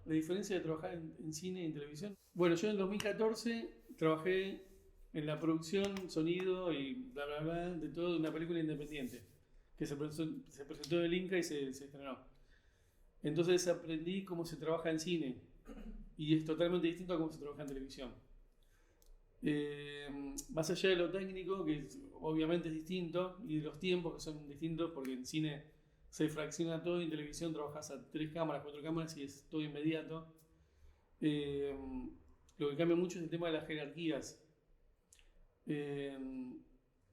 la diferencia de trabajar en cine y en televisión. Bueno, yo en 2014 trabajé en la producción, sonido y bla bla bla de todo de una película independiente que se presentó en el Inca y se estrenó. Entonces aprendí cómo se trabaja en cine y es totalmente distinto a cómo se trabaja en televisión. Más allá de lo técnico, que obviamente es distinto, y de los tiempos que son distintos, porque en cine se fracciona todo y en televisión trabajas a 3 cámaras, 4 cámaras y es todo inmediato. Eh, lo que cambia mucho es el tema de las jerarquías. Eh,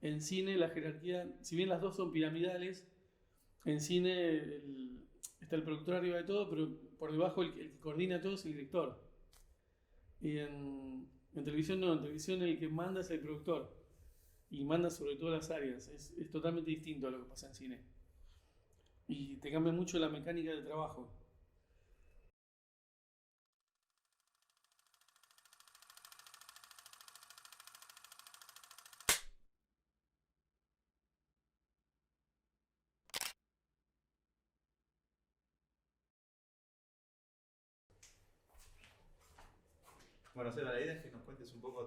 en cine la jerarquía, si bien las dos son piramidales, en cine está el productor arriba de todo, pero por debajo el que coordina todo es el director. Y en televisión no, en televisión el que manda es el productor. Y manda sobre todas las áreas. Es totalmente distinto a lo que pasa en cine. Y te cambia mucho la mecánica de trabajo. Bueno, Seba, la idea es que nos cuentes un poco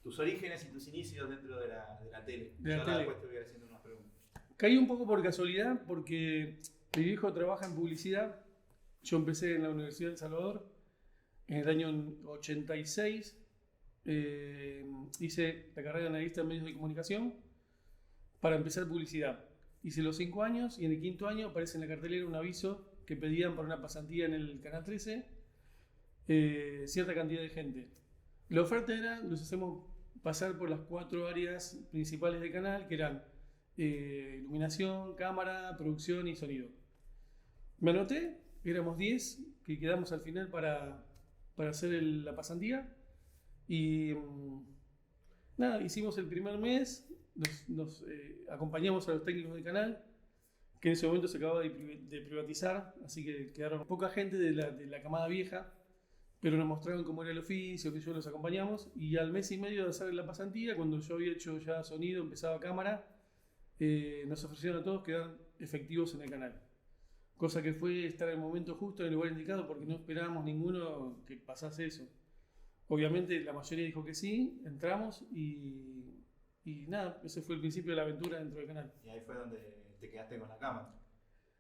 tus orígenes y tus inicios dentro de la tele. De Yo la ahora tele. después te voy a ir haciendo unas preguntas. Caí un poco por casualidad porque mi viejo trabaja en publicidad. Yo empecé en la Universidad de El Salvador en el año 86. Hice la carrera de analista en medios de comunicación para empezar publicidad. Hice los 5 años y en el quinto año aparece en la cartelera un aviso que pedían para una pasantía en el Canal 13 cierta cantidad de gente. La oferta era, los hacemos pasar por las 4 áreas principales del canal, que eran iluminación, cámara, producción y sonido. Me anoté, éramos 10 que quedamos al final para hacer la pasantía y nada, hicimos el primer mes, nos acompañamos a los técnicos del canal, que en ese momento se acababa de privatizar, así que quedaron poca gente de la camada vieja, pero nos mostraron cómo era el oficio, que yo los acompañamos, y al mes y medio de hacer la pasantía, cuando yo había hecho ya sonido, empezaba cámara, nos ofrecieron a todos quedar efectivos en el canal. Cosa que fue estar en el momento justo, en el lugar indicado, porque no esperábamos ninguno que pasase eso. Obviamente la mayoría dijo que sí, entramos y nada, ese fue el principio de la aventura dentro del canal. Y ahí fue donde te quedaste con la cámara.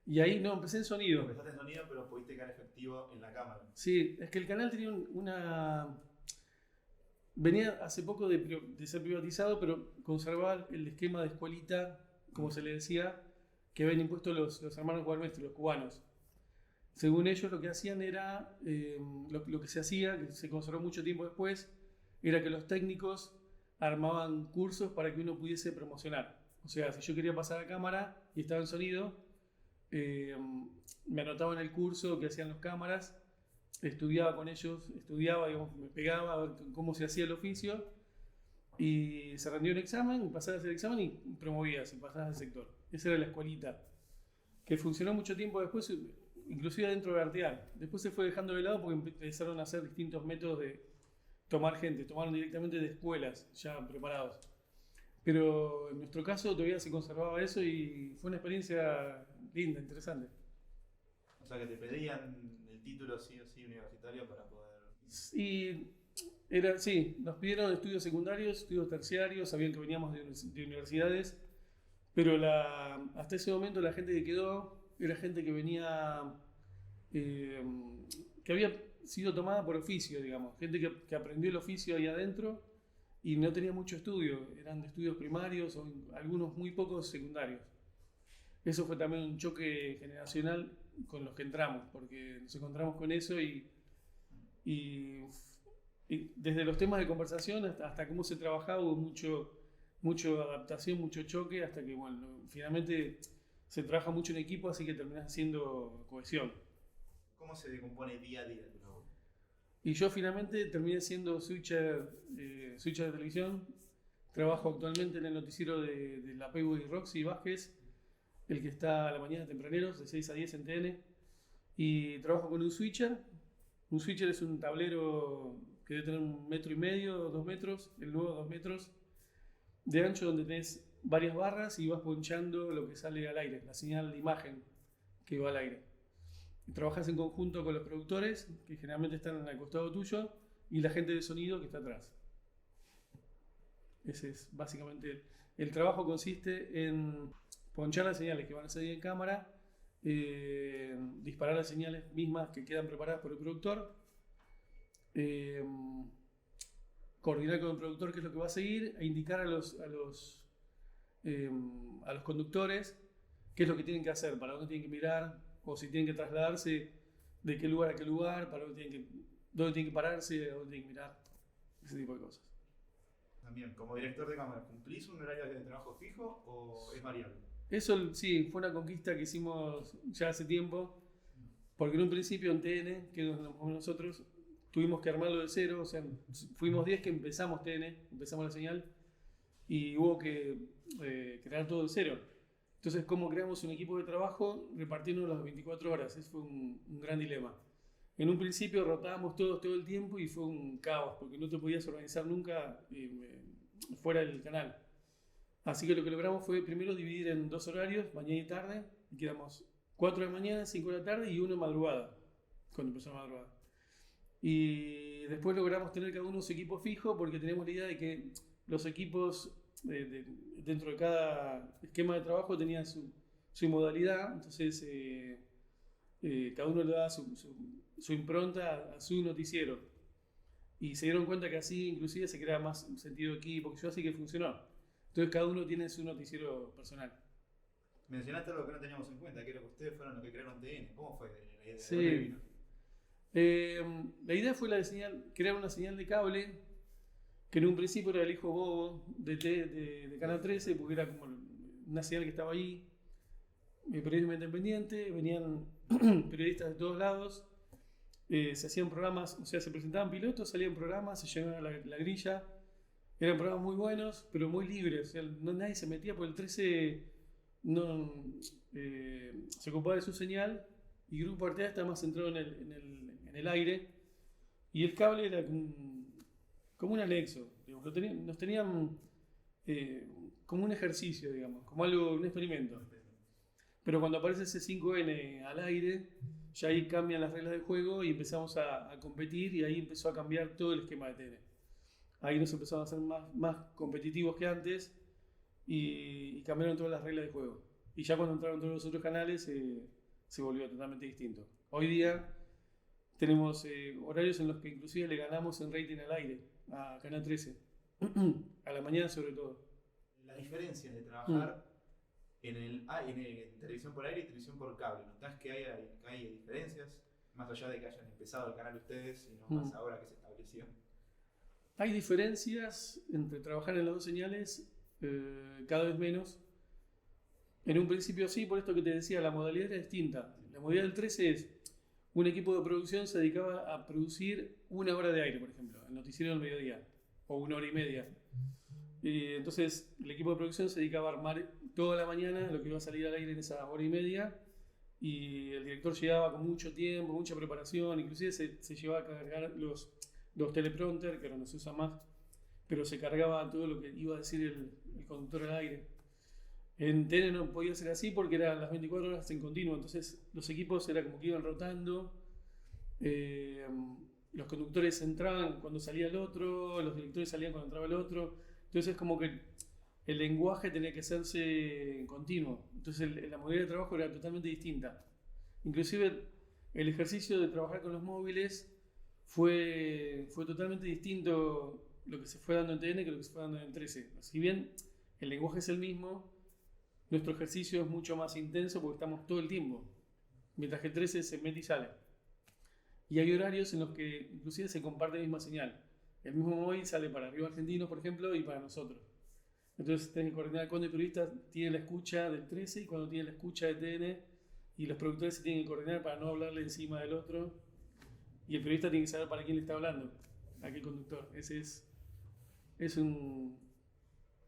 Y ahí no, empecé en sonido. Empezaste en sonido, pero pudiste quedar efectivo en la cámara. Sí, es que el canal tenía una... Venía hace poco de ser privatizado, pero conservaba el esquema de escuelita, como se le decía, que habían impuesto los hermanos Guarmestre, los cubanos. Según ellos, lo que hacían era, lo que se hacía, que se conservó mucho tiempo después, era que los técnicos armaban cursos para que uno pudiese promocionar. O sea, si yo quería pasar a cámara y estaba en sonido, me anotaba en el curso que hacían los cámaras, estudiaba con ellos, digamos, me pegaba a ver cómo se hacía el oficio y se rendió un examen, pasabas el examen y promovías y pasabas al sector. Esa era la escuelita, que funcionó mucho tiempo después, inclusive dentro de Arteal. Después se fue dejando de lado porque empezaron a hacer distintos métodos de tomar gente, tomaron directamente de escuelas ya preparados. Pero en nuestro caso todavía se conservaba eso y fue una experiencia linda, interesante. O sea que te pedían el título sí o sí universitario para poder... Y sí, nos pidieron estudios secundarios, estudios terciarios, sabían que veníamos de universidades, pero hasta ese momento la gente que quedó era gente que venía, eh, que había sido tomada por oficio, digamos, gente que aprendió el oficio ahí adentro y no tenía mucho estudio, eran de estudios primarios o algunos muy pocos secundarios. Eso fue también un choque generacional con los que entramos, porque nos encontramos con eso y, y desde los temas de conversación hasta cómo se trabajaba hubo mucho adaptación, mucho choque, hasta que bueno, finalmente se trabaja mucho en equipo, así que terminás haciendo cohesión. ¿Cómo se decompone día a día tu labor? Y yo finalmente terminé siendo switcher de televisión. Trabajo actualmente en el noticiero de la Playboy Roxy Vázquez, el que está a la mañana tempraneros, de 6 a 10 en TN. Y trabajo con un switcher. Un switcher es un tablero que debe tener 1,5 metros, 2 metros, el nuevo 2 metros de ancho, donde tenés varias barras y vas ponchando lo que sale al aire, la señal de imagen que va al aire. trabajás en conjunto con los productores, que generalmente están al costado tuyo, y la gente de sonido que está atrás. Ese es básicamente el trabajo. Consiste en ponchar las señales que van a salir en cámara, disparar las señales mismas que quedan preparadas por el productor, coordinar con el productor qué es lo que va a seguir, e indicar a los conductores qué es lo que tienen que hacer, para dónde tienen que mirar, o si tienen que trasladarse de qué lugar a qué lugar, para dónde tienen que pararse, a dónde tienen que mirar, ese tipo de cosas. También, como director de cámara, ¿cumplís un horario de trabajo fijo o es variable? Eso sí, fue una conquista que hicimos ya hace tiempo, porque en un principio en TN, que es nosotros, tuvimos que armarlo de cero, o sea, fuimos 10 que empezamos TN, empezamos la señal, y hubo que crear todo de cero. Entonces, ¿cómo creamos un equipo de trabajo repartiendo las 24 horas? Ese fue un gran dilema. En un principio rotábamos todos todo el tiempo y fue un caos, porque no te podías organizar nunca fuera del canal. Así que lo que logramos fue primero dividir en 2 horarios, mañana y tarde, y quedamos 4 de la mañana, 5 de la tarde y 1 de madrugada, cuando empezó la madrugada. Y después logramos tener cada uno su equipo fijo, porque teníamos la idea de que los equipos dentro de cada esquema de trabajo tenían su modalidad, entonces cada uno le daba su impronta a su noticiero. Y se dieron cuenta que así inclusive se crea más sentido de equipo, que yo así que funcionó. Entonces cada uno tiene su noticiero personal. Mencionaste algo que no teníamos en cuenta, que era que ustedes fueron los que crearon TN. ¿Cómo fue la idea? Sí. ¿De dónde vino? La idea fue la de crear una señal de cable, que en un principio era el hijo bobo de Canal 13, porque era como una señal que estaba ahí, periodismo independiente, venían periodistas de todos lados, se hacían programas, o sea, se presentaban pilotos, salían programas, se llenaban la grilla, eran programas muy buenos, pero muy libres, o sea, nadie se metía, porque el 13 se ocupaba de su señal, y Grupo Artea estaba más centrado en el aire, y el cable era como un anexo, digamos, nos tenían como un ejercicio, digamos, como un experimento. Pero cuando aparece ese 5N al aire, ya ahí cambian las reglas del juego y empezamos a competir, y ahí empezó a cambiar todo el esquema de TN. Ahí nos empezamos a ser más competitivos que antes y cambiaron todas las reglas del juego. Y ya cuando entraron todos los otros canales se volvió totalmente distinto. Hoy día tenemos horarios en los que inclusive le ganamos en rating al aire a Canal 13, a la mañana sobre todo. Las diferencias de trabajar en televisión por aire y televisión por cable, ¿notás que hay diferencias? Más allá de que hayan empezado el canal ustedes y no más ahora que se estableció. Hay diferencias entre trabajar en las dos señales, cada vez menos. En un principio sí, por esto que te decía, la modalidad era distinta. La modalidad del 13 es, un equipo de producción se dedicaba a producir 1 hora de aire, por ejemplo, el noticiero del mediodía, o 1 hora y media. Entonces el equipo de producción se dedicaba a armar toda la mañana lo que iba a salir al aire en esa 1 hora y media, y el director llegaba con mucho tiempo, mucha preparación, inclusive se llevaba a cargar los teleprompter, que ahora no se usa más, pero se cargaba todo lo que iba a decir el conductor al aire. En TN no podía ser así porque eran las 24 horas en continuo, entonces los equipos era como que iban rotando, los conductores entraban cuando salía el otro, los directores salían cuando entraba el otro, entonces es como que el lenguaje tenía que hacerse en continuo, entonces la modalidad de trabajo era totalmente distinta. Inclusive el ejercicio de trabajar con los móviles fue totalmente distinto lo que se fue dando en TN que lo que se fue dando en 13. Si bien el lenguaje es el mismo, nuestro ejercicio es mucho más intenso porque estamos todo el tiempo, mientras que el 13 se mete y sale. Y hay horarios en los que inclusive se comparte la misma señal. El mismo móvil sale para Río Argentino, por ejemplo, y para nosotros. Entonces tenés que coordinar cuando el periodista tiene la escucha del 13 y cuando tiene la escucha de TN, y los productores se tienen que coordinar para no hablarle encima del otro, y el periodista tiene que saber para quién le está hablando, a qué conductor. Ese es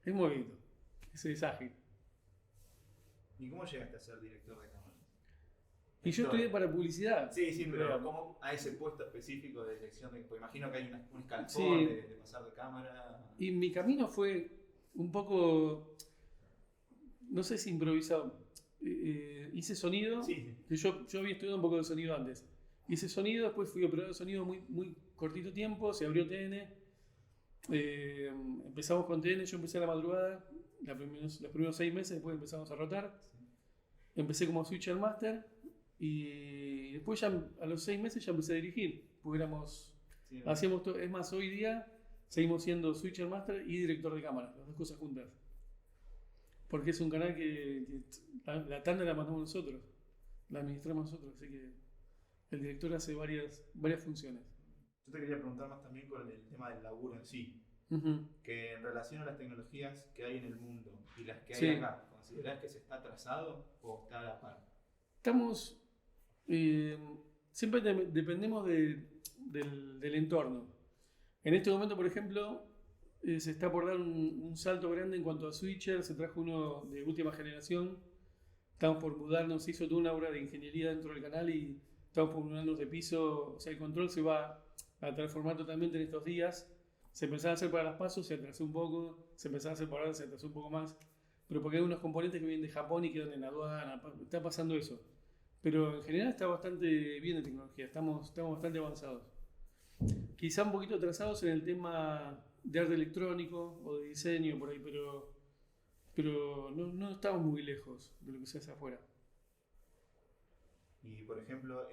movido, ese es ágil. ¿Y cómo llegaste a ser director de cámara? Y yo estudié para publicidad. Sí, pero ¿cómo a ese puesto específico de dirección? Pues imagino que hay un escalafón Sí. de pasar de cámara. Y mi camino fue un poco, no sé si improvisado. hice sonido. Sí. Yo había estudiado un poco de sonido antes. Hice sonido, después fui operador de sonido muy cortito tiempo, se abrió TN. Empezamos con TN, yo empecé a la madrugada, los primeros 6 meses, después empezamos a rotar. Empecé como Switcher Master y después ya a los 6 meses ya empecé a dirigir, porque hacíamos todo. Es más, hoy día seguimos siendo Switcher Master y director de cámara, las dos cosas juntas. Porque es un canal que la tanda la mandamos nosotros, la administramos nosotros, así que el director hace varias funciones. Yo te quería preguntar más también con el tema del laburo en sí. Que en relación a las tecnologías que hay en el mundo y las que hay acá, ¿considerás que se está atrasado o está a la par? Estamos. Siempre dependemos del entorno. En este momento, por ejemplo, se está por dar un salto grande en cuanto a switcher. Se trajo uno de última generación. Estamos por mudarnos, se hizo toda una obra de ingeniería dentro del canal y estamos por mudarnos de piso. O sea, el control se va a transformar totalmente en estos días. Se empezaba a hacer para las pasos, se atrasó un poco. Se empezaba a hacer para ahora, se atrasó un poco más. Pero porque hay unos componentes que vienen de Japón y quedan en aduana. Está pasando eso. Pero en general está bastante bien de tecnología. Estamos bastante avanzados. Quizá un poquito atrasados en el tema de arte electrónico o de diseño por ahí, pero no estamos muy lejos de lo que se hace afuera. Y por ejemplo,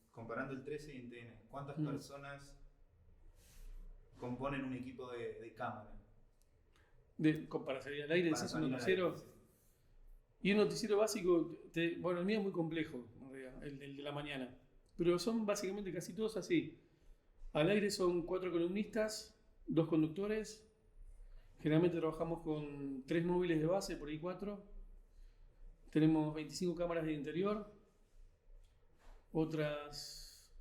comparando el 13 y el TN, ¿cuántas personas componen un equipo de cámara? Para salir al aire, decís un noticiero. Y un noticiero básico, bueno, el mío es muy complejo, en realidad, el de la mañana. Pero son básicamente casi todos así. Al aire son 4 columnistas, 2 conductores. Generalmente trabajamos con 3 móviles de base, por ahí 4. Tenemos 25 cámaras de interior, otras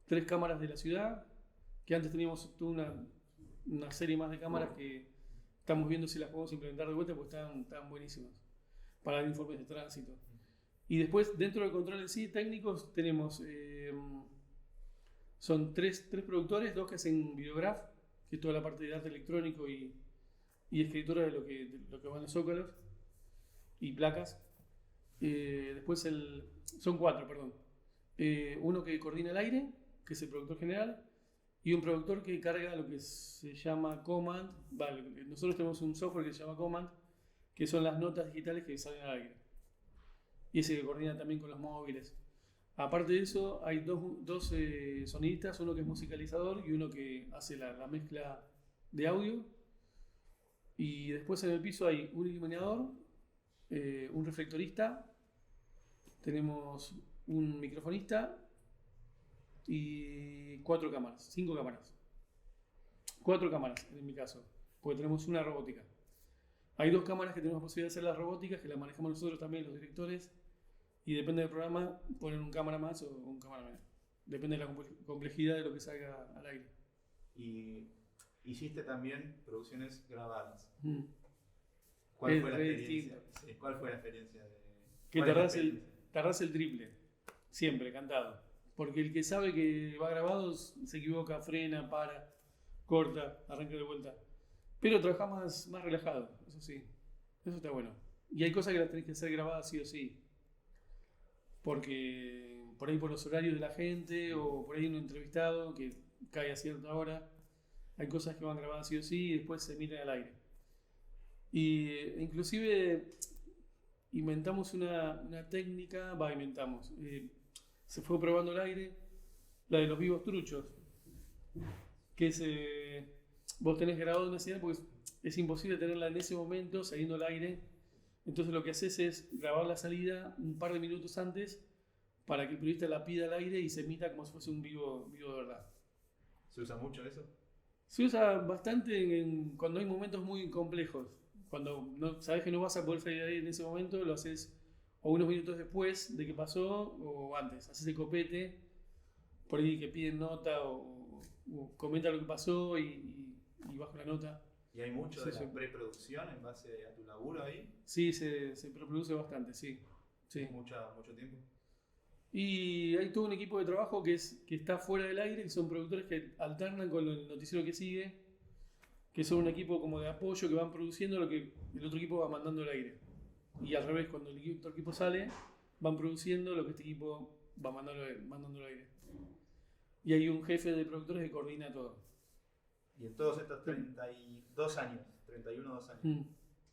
3 cámaras de la ciudad, que antes teníamos toda una serie más de cámaras que estamos viendo si las podemos implementar de vuelta porque estaban buenísimas para dar informes de tránsito. Y después, dentro del control en sí, técnicos, tenemos son 3 productores, 2 que hacen videograf, que es toda la parte de arte electrónico y escritura de lo que van los zócalos y placas. Después son 4, perdón. Uno que coordina el aire, que es el productor general, y un productor que carga lo que se llama Command. Nosotros tenemos un software que se llama Command, que son las notas digitales que salen al aire. Y ese que coordina también con los móviles. Aparte de eso, hay dos sonidistas, uno que es musicalizador y uno que hace la mezcla de audio. Y después en el piso hay un iluminador, un reflectorista, tenemos un microfonista y 4 cámaras, 5 cámaras. 4 cámaras en mi caso, porque tenemos una robótica. Hay 2 cámaras que tenemos posibilidad de hacer las robóticas, que las manejamos nosotros también, los directores, y depende del programa, ponen un cámara más o un cámara menos. Depende de la complejidad de lo que salga al aire. Y hiciste también producciones grabadas. ¿Cuál fue la experiencia? Sí, ¿cuál fue la experiencia? Que tardás el triple, siempre, cantado. Porque el que sabe que va grabado se equivoca, frena, para, corta, arranca de vuelta. Pero trabajás más relajado, eso sí. Eso está bueno. Y hay cosas que las tenés que hacer grabadas sí o sí. Porque por ahí por los horarios de la gente o por ahí un entrevistado que cae a cierta hora, hay cosas que van grabadas sí o sí y después se emiten al aire. Y inclusive inventamos una técnica, se fue probando al aire, la de los vivos truchos, que es, vos tenés grabado una señal porque es imposible tenerla en ese momento saliendo al aire. Entonces lo que haces es grabar la salida un par de minutos antes para que el periodista la pida al aire y se emita como si fuese un vivo de verdad. ¿Se usa mucho eso? Se usa bastante cuando hay momentos muy complejos. Cuando sabes que no vas a poder salir de ahí en ese momento, lo haces o unos minutos después de que pasó o antes. Haces el copete, por ahí que piden nota o comenta lo que pasó y bajo la nota. ¿Y hay mucho de la preproducción en base a tu laburo ahí? Sí, se preproduce bastante, sí. ¿Mucho tiempo? Y hay todo un equipo de trabajo que está fuera del aire, que son productores que alternan con el noticiero que sigue, que son un equipo como de apoyo que van produciendo lo que el otro equipo va mandando al aire. Y al revés, cuando otro equipo sale, van produciendo lo que este equipo va mandando al aire. Y hay un jefe de productores que coordina todo. Y en todos estos 32 años, 31 2 años,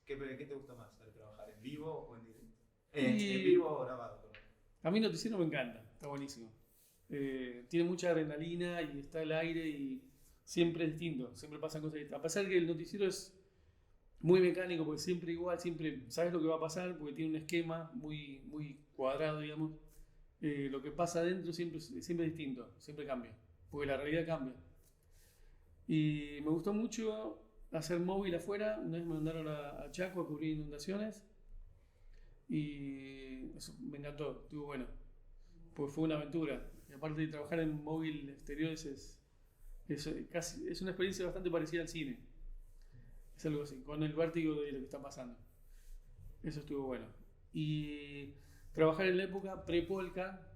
¿qué te gusta más? ¿Trabajar en vivo o en directo? En vivo o grabado, perdón. A mí Noticiero me encanta, está buenísimo. Tiene mucha adrenalina y está al aire y siempre es distinto, siempre pasan cosas distintas. A pesar que el noticiero es muy mecánico, porque siempre igual, siempre sabes lo que va a pasar, porque tiene un esquema muy, muy cuadrado, digamos. Lo que pasa adentro siempre es distinto, siempre cambia, porque la realidad cambia. Y me gustó mucho hacer móvil afuera. Una vez me mandaron a Chaco a cubrir inundaciones y eso me encantó, estuvo bueno, pues fue una aventura. Y aparte de trabajar en móvil exteriores es una experiencia bastante parecida al cine. Es algo así, con el vértigo de lo que está pasando. Eso estuvo bueno. Y trabajar en la época pre-Polka,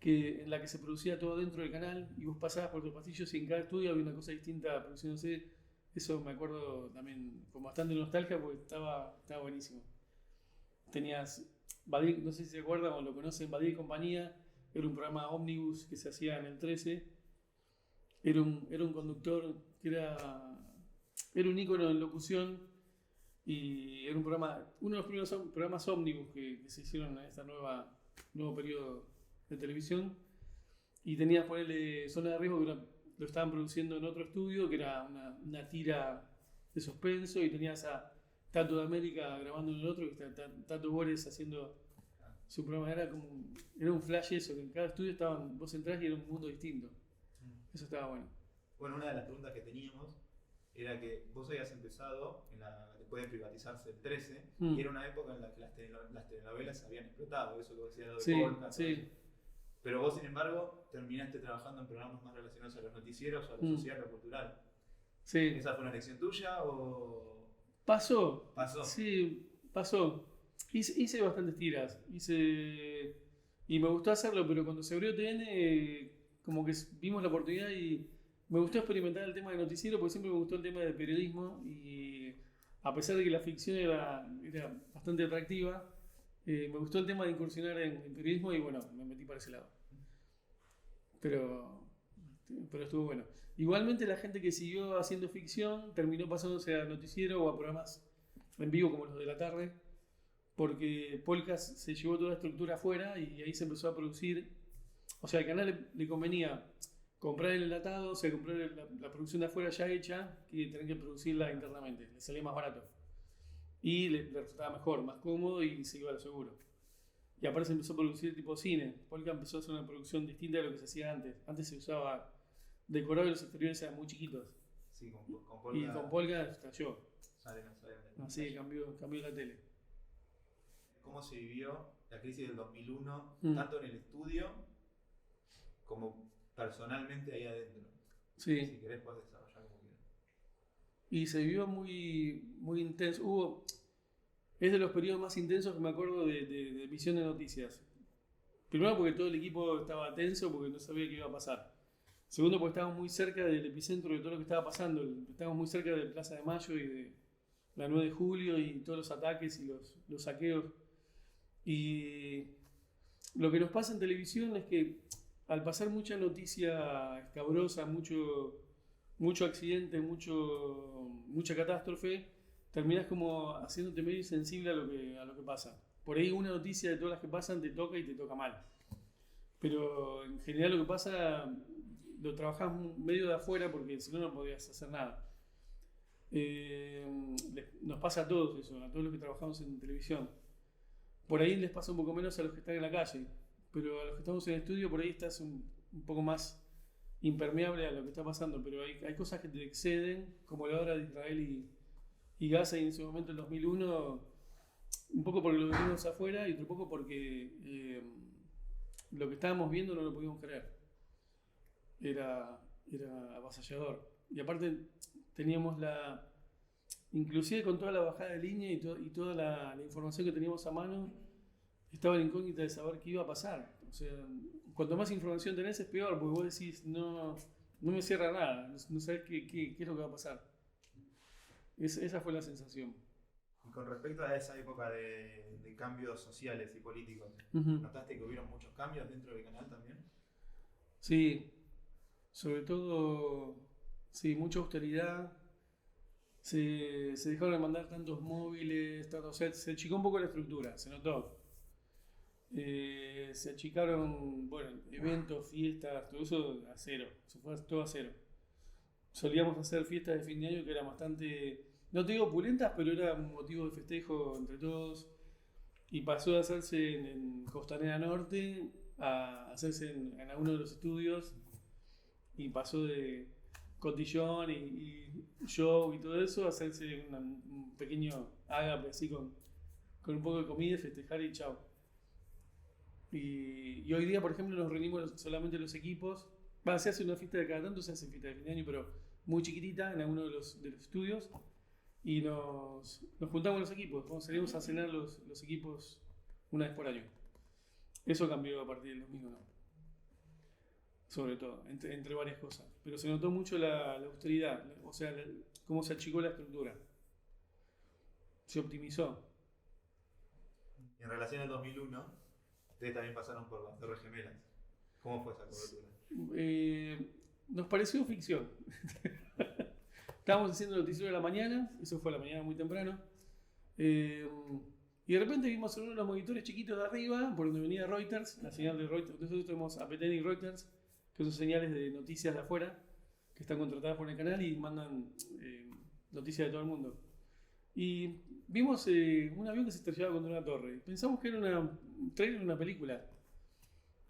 en la que se producía todo dentro del canal y vos pasabas por los pasillos y en cada estudio había una cosa distinta produciéndose. Eso me acuerdo también con bastante nostalgia porque estaba buenísimo. Tenías Badía, no sé si se acuerdan o lo conocen, Badía y Compañía, era un programa ómnibus que se hacía en el 13. Era un conductor que era un ícono en locución y era uno de los primeros programas ómnibus que se hicieron en este nuevo periodo de televisión. Y tenías ponerle Zona de Riesgo, que lo estaban produciendo en otro estudio, que era una tira de suspenso, y tenías a Tato de América grabando en el otro, que está Tato Bores haciendo su programa. Era un flash eso, que en cada estudio vos entrás y era un mundo distinto. Eso estaba bueno. Bueno, una de las preguntas que teníamos era que vos habías empezado después de privatizarse el 13, y era una época en la que las telenovelas habían explotado, eso que vos decías de Polka, sí. Pero vos, sin embargo, terminaste trabajando en programas más relacionados a los noticieros, a lo social, a lo cultural. Sí. ¿Esa fue una elección tuya o...? ¿Pasó? ¿Pasó? Sí, pasó. Hice bastantes tiras. Y me gustó hacerlo, pero cuando se abrió TN, como que vimos la oportunidad y me gustó experimentar el tema de noticiero, porque siempre me gustó el tema de periodismo. Y a pesar de que la ficción era bastante atractiva, me gustó el tema de incursionar en periodismo y bueno, me metí para ese lado. Pero estuvo bueno. Igualmente la gente que siguió haciendo ficción terminó pasándose a noticiero o a programas en vivo como los de la tarde, porque Polkas se llevó toda la estructura afuera y ahí se empezó a producir. O sea, al canal le convenía comprar el enlatado, o sea, comprar la producción de afuera ya hecha, que tener que producirla internamente. Le salía más barato. Y le resultaba mejor, más cómodo y se iba a lo seguro. Y aparte se empezó a producir tipo cine. Polka empezó a hacer una producción distinta de lo que se hacía antes. Antes se usaba decorado y los exteriores eran muy chiquitos. Sí, con Polka. Y con Polka estalló. Salen. Así cambió la tele. ¿Cómo se vivió la crisis del 2001, tanto en el estudio como personalmente ahí adentro? Sí. Si querés podés desarrollar como quieras. Y se vivió muy, muy intenso. Es de los periodos más intensos que me acuerdo de emisión de noticias. Primero porque todo el equipo estaba tenso porque no sabía qué iba a pasar. Segundo porque estábamos muy cerca del epicentro de todo lo que estaba pasando. Estábamos muy cerca de Plaza de Mayo y de la 9 de julio y todos los ataques y los saqueos. Y lo que nos pasa en televisión es que al pasar mucha noticia escabrosa, mucho accidente, mucha catástrofe, terminás como haciéndote medio insensible a lo que pasa. Por ahí una noticia de todas las que pasan te toca y te toca mal. Pero en general lo que pasa lo trabajás medio de afuera porque si no, no podías hacer nada. Nos pasa a todos eso, a todos los que trabajamos en televisión. Por ahí les pasa un poco menos a los que están en la calle, pero a los que estamos en el estudio por ahí estás un poco más impermeable a lo que está pasando, pero hay cosas que te exceden, como la hora de Israel y Gaza, y en ese momento, el 2001, un poco porque lo vivimos afuera y otro poco porque lo que estábamos viendo no lo podíamos creer. Era avasallador. Y aparte teníamos inclusive con toda la bajada de línea y toda la información que teníamos a mano, estaba la incógnita de saber qué iba a pasar. O sea, cuanto más información tenés es peor, porque vos decís, no me cierra nada, no sabés qué es lo que va a pasar. Esa fue la sensación. Y con respecto a esa época de cambios sociales y políticos, Ujú. ¿notaste que hubieron muchos cambios dentro del canal también? Sí, sobre todo, sí, mucha austeridad. Se dejaron de mandar tantos móviles, tantos sets, se achicó un poco la estructura, se notó. Se achicaron, bueno, eventos, fiestas, todo eso a cero, se fue todo a cero. Solíamos hacer fiestas de fin de año que eran bastante, no te digo opulentas, pero era un motivo de festejo entre todos. Y pasó de hacerse en Costanera Norte a hacerse en alguno de los estudios. Y pasó de cotillón y show y todo eso a hacerse un pequeño ágape así con un poco de comida, festejar y chao. Y hoy día, por ejemplo, nos reunimos solamente los equipos. Se hace una fiesta de cada tanto, se hace fiesta de fin de año, pero muy chiquitita en alguno de los estudios. Y nos juntamos los equipos, salimos a cenar los equipos una vez por año. Eso cambió a partir del 2001, sobre todo, entre varias cosas. Pero se notó mucho la austeridad, o sea, cómo se achicó la estructura. Se optimizó. Y en relación al 2001, ustedes también pasaron por las Torres Gemelas. ¿Cómo fue esa cobertura? Nos pareció ficción. Estábamos haciendo el noticiero de la mañana, eso fue a la mañana muy temprano. Y de repente vimos en uno de los monitores chiquitos de arriba, por donde venía Reuters, la señal de Reuters. Nosotros tenemos APTN y Reuters, que son señales de noticias de afuera, que están contratadas por el canal y mandan noticias de todo el mundo. Y vimos un avión que se estrellaba contra una torre. Pensamos que era un trailer de una película.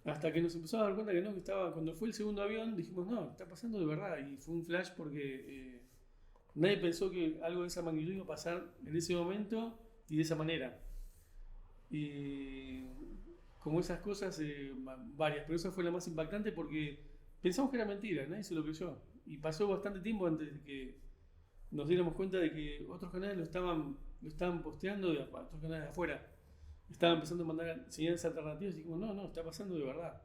Hasta que nos empezamos a dar cuenta que no, que estaba. Cuando fue el segundo avión, dijimos, no, está pasando de verdad. Y fue un flash porque nadie pensó que algo de esa magnitud iba a pasar en ese momento y de esa manera. Y como esas cosas, varias, pero esa fue la más impactante porque pensamos que era mentira, nadie se lo creyó. Y pasó bastante tiempo antes de que nos diéramos cuenta de que otros canales lo estaban posteando, de otros canales de afuera. Estaban empezando a mandar señales alternativas y dijimos, no, está pasando de verdad.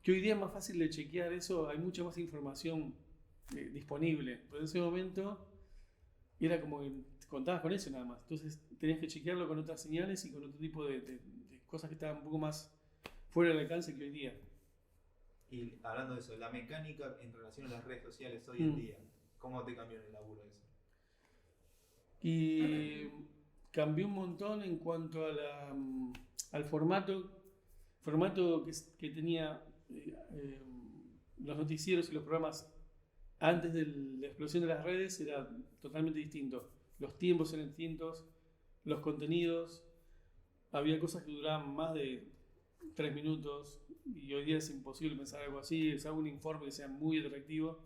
Que hoy día es más fácil de chequear eso, hay mucha más información disponible. Pero en ese momento era como que contabas con eso nada más. Entonces tenías que chequearlo con otras señales y con otro tipo de cosas que estaban un poco más fuera del alcance que hoy día. Y hablando de eso, la mecánica en relación a las redes sociales hoy en día, ¿cómo te cambió en el laburo eso? Y cambió un montón en cuanto a al formato que tenía los noticieros y los programas antes de la explosión de las redes. Era totalmente distinto. Los tiempos eran distintos, los contenidos, había cosas que duraban más de 3 minutos y hoy día es imposible pensar algo así. Es un informe que sea muy atractivo,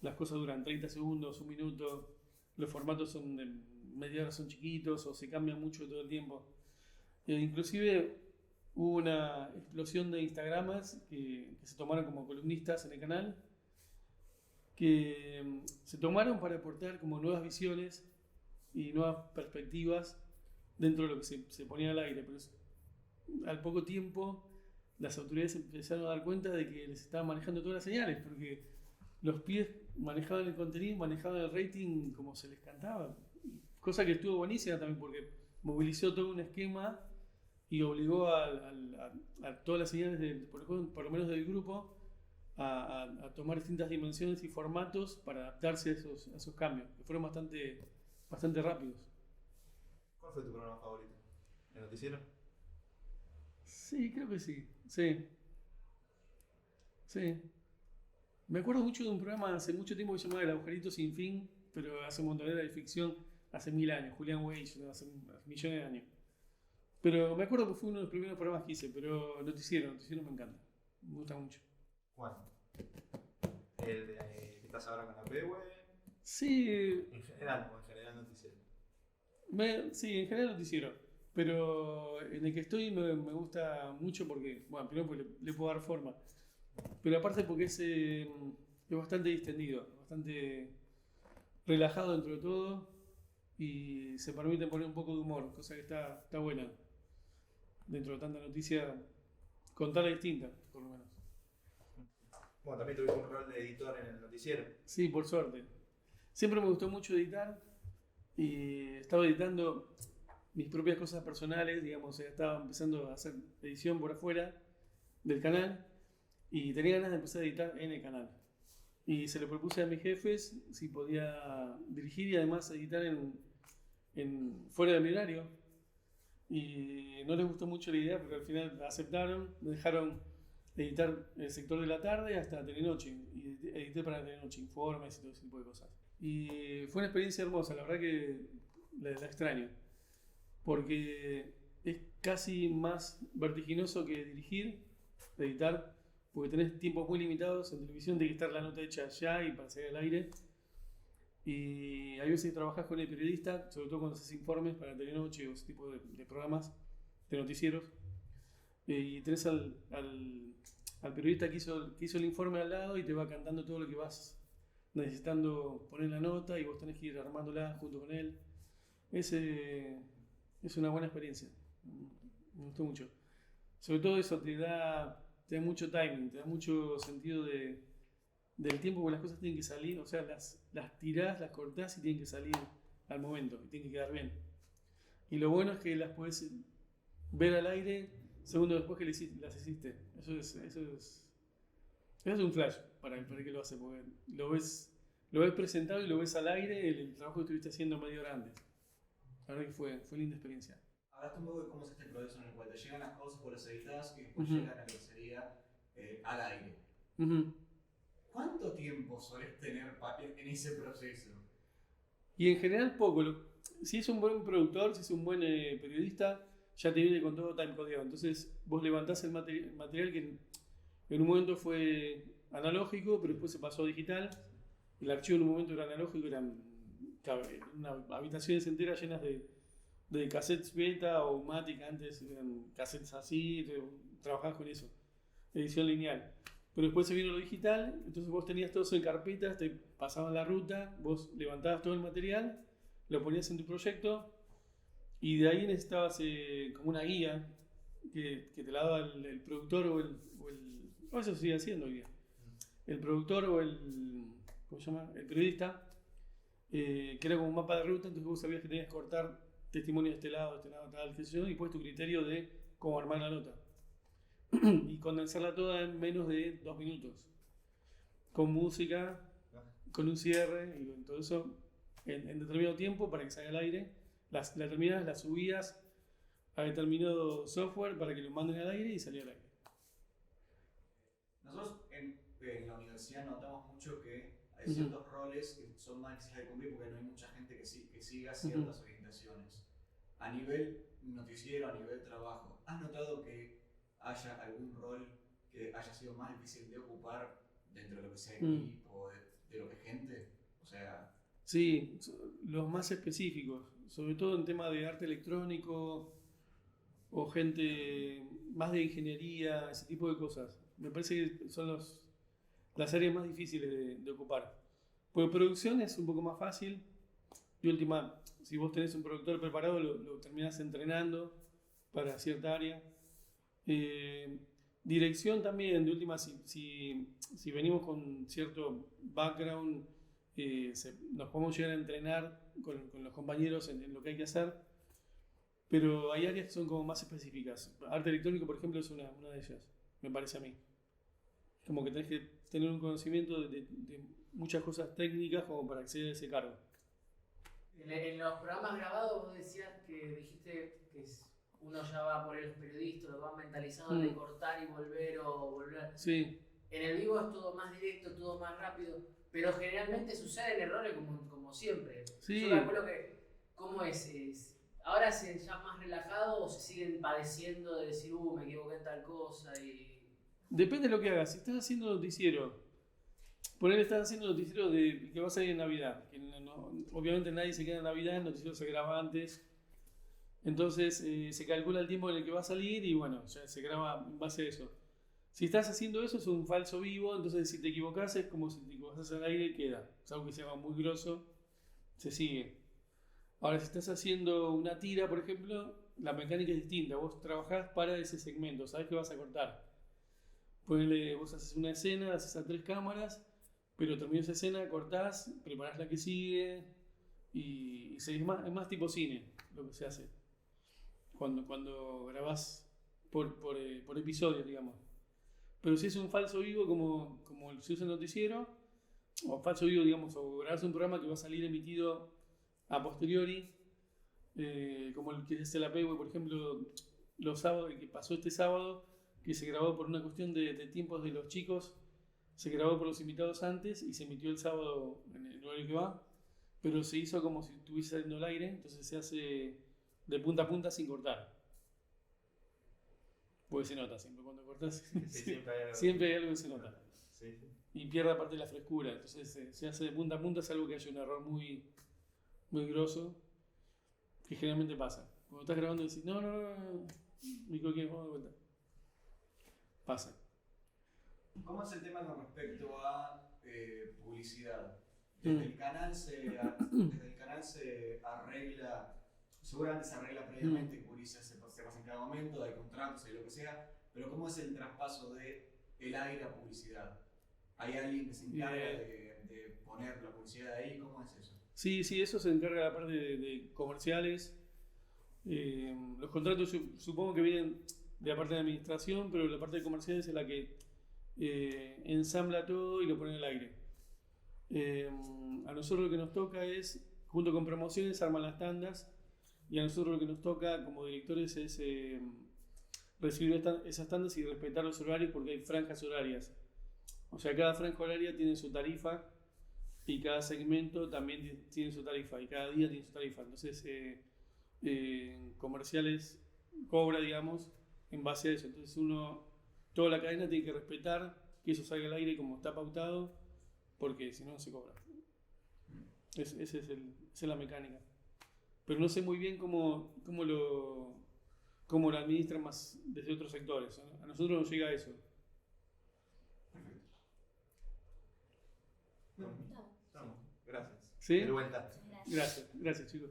las cosas duran 30 segundos, un minuto, los formatos son de media hora, son chiquitos o se cambian mucho todo el tiempo. Inclusive hubo una explosión de Instagramers que se tomaron como columnistas en el canal, que se tomaron para aportar como nuevas visiones y nuevas perspectivas dentro de lo que se ponía al aire. Pero al poco tiempo las autoridades empezaron a dar cuenta de que les estaban manejando todas las señales, porque los pibes manejaban el contenido, manejaban el rating como se les cantaba. Cosa que estuvo buenísima también porque movilizó todo un esquema y obligó a todas las señales, por lo menos del grupo, a tomar distintas dimensiones y formatos para adaptarse a esos cambios, que fueron bastante rápidos. ¿Cuál fue tu programa favorito? ¿El noticiero? Sí, creo que sí. Sí. Me acuerdo mucho de un programa hace mucho tiempo que se llamaba El Agujerito Sin Fin, pero hace un montón de ficción, hace 1000 años, Julián Weich, hace millones de años. Pero me acuerdo que fue uno de los primeros programas que hice, pero noticiero me encanta, me gusta mucho. ¿Cuál? ¿El que estás ahora con la PW? Sí. En general noticiero. Sí, en general noticiero. Pero en el que estoy me gusta mucho porque, bueno, primero porque le puedo dar forma. Pero aparte porque es bastante distendido, bastante relajado dentro de todo y se permite poner un poco de humor, cosa que está buena. Dentro de tanta noticia, contarla distinta, por lo menos. Bueno, también tuviste un rol de editor en el noticiero. Sí, por suerte. Siempre me gustó mucho editar y estaba editando mis propias cosas personales, digamos, o sea, estaba empezando a hacer edición por afuera del canal y tenía ganas de empezar a editar en el canal. Y se lo propuse a mis jefes si podía dirigir y además editar fuera de mi horario. Y no les gustó mucho la idea, pero al final aceptaron, me dejaron editar el sector de la tarde hasta Telenoche. Y edité para Telenoche, informes y todo ese tipo de cosas. Y fue una experiencia hermosa, la verdad que la extraño. Porque es casi más vertiginoso que dirigir, editar, porque tenés tiempos muy limitados. En televisión tiene que estar la nota hecha ya y para salir al aire. Y hay veces que trabajás con el periodista, sobre todo cuando haces informes para Telenoche o ese tipo de programas, de noticieros, y tenés al periodista que hizo el informe al lado y te va cantando todo lo que vas necesitando poner en la nota y vos tenés que ir armándola junto con él. Es una buena experiencia, me gustó mucho. Sobre todo eso te da mucho timing, te da mucho sentido del tiempo que las cosas tienen que salir, o sea, las tirás, las cortás y tienen que salir al momento, y tienen que quedar bien. Y lo bueno es que las puedes ver al aire segundos después que las hiciste. Eso es un flash para el que lo hace, porque lo ves presentado y lo ves al aire, el trabajo que estuviste haciendo media hora antes. La verdad que fue linda experiencia. Hablaste un poco de cómo es este proceso en el cual te llegan las cosas, vos las editas y después llegan a lo que sería al aire. ¿Cuánto tiempo solés tener en ese proceso? Y en general poco. Si es un buen productor, si es un buen periodista, ya te viene con todo timecodeado. Entonces vos levantás el material que en un momento fue analógico, pero después se pasó a digital. El archivo en un momento era analógico, eran habitaciones enteras llenas de cassettes beta o Matic, antes eran cassettes así, trabajabas con eso, edición lineal. Pero después se vino lo digital, entonces vos tenías todo eso en carpetas, te pasaban la ruta, vos levantabas todo el material, lo ponías en tu proyecto y de ahí necesitabas como una guía que te la daba el productor o eso se sigue haciendo hoy día. El productor o ¿cómo se llama? El periodista, que era como un mapa de ruta, entonces vos sabías que tenías que cortar testimonio de este lado, tal, qué sé yo, y después tu criterio de cómo armar la nota. Y condensarla toda en menos de 2 minutos. Con música, con un cierre y con todo eso en determinado tiempo para que salga al aire. La terminás, la subías a determinado software para que lo manden al aire y salía al aire. Nosotros en la universidad notamos mucho que hay ciertos roles que son más difíciles de cumplir porque no hay mucha gente que siga ciertas orientaciones. A nivel noticiero, a nivel trabajo, ¿has notado que haya algún rol que haya sido más difícil de ocupar dentro de lo que sea equipo, de lo que es gente? O sea... Sí, los más específicos, sobre todo en tema de arte electrónico o gente más de ingeniería, ese tipo de cosas. Me parece que son las áreas más difíciles de ocupar. Pues producción es un poco más fácil. Y última, si vos tenés un productor preparado, lo terminás entrenando para cierta área. Dirección también, de última, si venimos con cierto background, nos podemos llegar a entrenar con los compañeros en lo que hay que hacer, pero hay áreas que son como más específicas. Arte electrónico, por ejemplo, es una de ellas, me parece a mí. Como que tenés que tener un conocimiento de muchas cosas técnicas como para acceder a ese cargo. En los programas grabados vos decías que dijiste que uno ya va por el periodista, lo va mentalizado de cortar y volver o volver. Sí. En el vivo es todo más directo, todo más rápido, pero generalmente suceden errores como siempre. Sí. Yo me acuerdo que, ¿cómo es? ¿Ahora se ya más relajado o se siguen padeciendo de decir, me equivoqué en tal cosa? Depende de lo que hagas. Si estás haciendo noticiero, estás haciendo noticiero de que va a salir en Navidad, que obviamente nadie se queda en Navidad, el noticiero se graba antes. Entonces se calcula el tiempo en el que va a salir y bueno, ya se graba en base a eso. Si estás haciendo eso es un falso vivo, entonces si te equivocas es como si te equivocas al aire y queda. Es algo que se llama muy grosso, se sigue. Ahora, si estás haciendo una tira, por ejemplo, la mecánica es distinta. Vos trabajás para ese segmento, sabés que vas a cortar. Vos haces una escena, haces a 3 cámaras, pero terminás esa escena, cortás, preparás la que sigue es más tipo cine lo que se hace. Cuando grabás por episodio, digamos. Pero si es un falso vivo como se usa en el noticiero, o falso vivo, digamos, o grabás un programa que va a salir emitido a posteriori, como el que hace la Payboy, por ejemplo, los sábados, el que pasó este sábado, que se grabó por una cuestión de tiempos de los chicos, se grabó por los invitados antes y se emitió el sábado en el horario que va, pero se hizo como si estuviese saliendo al aire, entonces se hace de punta a punta sin cortar. Porque se nota siempre cuando cortas. Sí, Siempre hay algo que se nota. Sí, sí. Y pierde aparte la frescura. Entonces se hace de punta a punta, salvo que haya un error muy, muy grosso, que generalmente pasa. Cuando estás grabando decís, no, me equivoqué, vamos de vuelta. Pasa. ¿Cómo es el tema con respecto a publicidad? Desde el canal se arregla, seguramente se arregla previamente, publicidad se pasa en cada momento, hay contratos, hay lo que sea, pero ¿cómo es el traspaso de el aire a publicidad? ¿Hay alguien que se encarga de poner la publicidad ahí? ¿Cómo es eso? Sí, eso se encarga la parte de comerciales. Los contratos supongo que vienen de la parte de administración, pero la parte de comerciales es la que ensambla todo y lo pone en el aire. A nosotros lo que nos toca es, junto con promociones, arman las tandas, y a nosotros lo que nos toca como directores es recibir esas tandas y respetar los horarios, porque hay franjas horarias. O sea, cada franja horaria tiene su tarifa y cada segmento también tiene su tarifa y cada día tiene su tarifa. Entonces, comerciales cobra, digamos, en base a eso. Entonces toda la cadena tiene que respetar que eso salga al aire como está pautado, porque si no, no se cobra. Esa es la mecánica. Pero no sé muy bien cómo lo administran más desde otros sectores. A nosotros nos llega eso. Perfecto. Estamos. Gracias. ¿Sí? De vuelta. Gracias chicos.